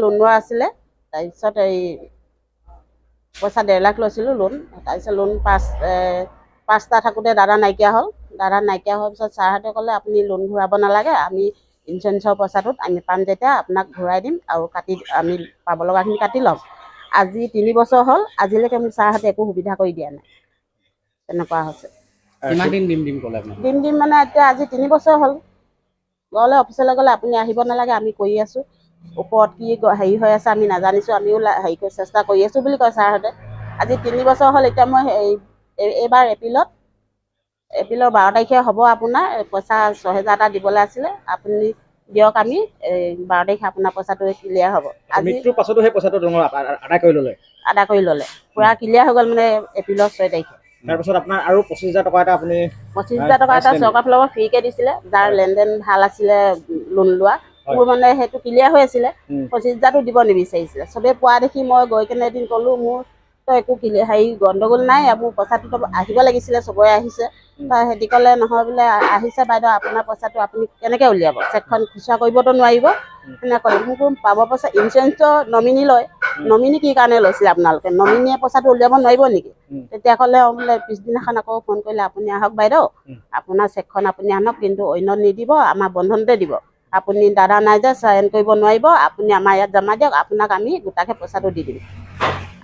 loan লোৱা আছিলে তাৰপিছত এই পইচা 1.5 লাখ লৈছিলোঁ লোন তাৰপিছত লোন পাঁচটা থাকোঁতে দাদা নাইকিয়া হ'ল হোৱাৰ পিছত ছাৰহঁতে ক'লে আপুনি লোন ঘূৰাব নালাগে আমি ইঞ্চুৰেঞ্চৰ পইচাটোত আমি পাম যেতিয়া আপোনাক ঘূৰাই দিম আৰু আমি পাব লগাখিনি কাটি ল'ম আজি 3 বছৰ হ'ল আজিলৈকে মোক ছাৰহঁতে একো সুবিধা কৰি দিয়া নাই তেনেকুৱা হৈছে কিমান দিন দিম ক'লে আপুনি দিম মানে এতিয়া আজি 3 বছৰ হ'ল গ'লে অফিচলৈ গ'লে আপুনি আহিব নালাগে আমি কৰি আছোঁ ওপৰত কি হেৰি হৈ আছে আমি নাজানিছোঁ আমিও হেৰি কৰি চেষ্টা কৰি আছোঁ বুলি কয় ছাৰহঁতে আজি 3 বছৰ হ'ল এতিয়া মই এইবাৰ এপ্ৰিলৰ 12 তাৰিখে হ'ব আপোনাৰ পইচা 6,000 এটা দিবলৈ আছিলে আপুনি দিয়ক আমি 12 তাৰিখে আপোনাৰ পইচাটো ক্লিয়াৰ হ'ব আজি মৃত্যুৰ পাছতো সেই পইচাটো আদা কৰি ল'লে পুৰা ক্লিয়াৰ হৈ গ'ল মানে এপ্ৰিলৰ 6 তাৰিখে তাৰপিছত আপোনাৰ আৰু 25,000 টকা এটা আপুনি 25,000 টকা এটা চৰকাৰৰ ফালৰ পৰা ফ্ৰীকে দিছিলে যাৰ লেনদেন ভাল আছিলে লোন লোৱা মোৰ মানে সেইটো ক্লিয়াৰ হৈ আছিলে 25,000টো দিব নিবিচাৰিছিলে চবেই পোৱা দেখি মই গৈ কেনে এদিন ক'লোঁ মোৰ তো একো হেৰি গণ্ডগোল নাই মোৰ পইচাটোতো আহিব লাগিছিলে চবৰে আহিছে সিহঁতি ক'লে নহয় বোলে আহিছে বাইদেউ আপোনাৰ পইচাটো আপুনি কেনেকৈ উলিয়াব চেকখন খুচুৰা কৰিবতো নোৱাৰিব সেনেকৈ ক'লে মোক পাব পইচা ইঞ্চুৰেঞ্চৰ নমিনী লয় নমিনী কি কাৰণে লৈছিলে আপোনালোকে নমিনীয়ে পইচাটো উলিয়াব নোৱাৰিব নেকি তেতিয়া ক'লে বোলে পিছদিনাখন আকৌ ফোন কৰিলে আপুনি আহক বাইদেউ আপোনাৰ চেকখন আপুনি আনক কিন্তু অন্য নিদিব আমাৰ বন্ধনতে দিব আপুনি দাদা নাই যে চাইন কৰিব নোৱাৰিব আপুনি আমাৰ ইয়াত জমা দিয়ক আপোনাক আমি গোটাকৈ পইচাটো দি দিম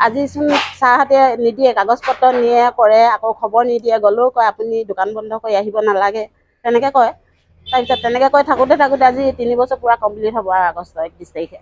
আজিচোন ছাৰহঁতে নিদিয়ে কাগজ পত্ৰ নিয়ে কৰে আকৌ খবৰ নিদিয়ে গ'লেও কয় আপুনি দোকান বন্ধ কৰি আহিব নালাগে তেনেকৈ কয় তাৰপিছত তেনেকৈ কৈ থাকোঁতে আজি 3 বছৰ পূৰা কমপ্লিট হ'ব আৰু আগষ্ট 31 তাৰিখে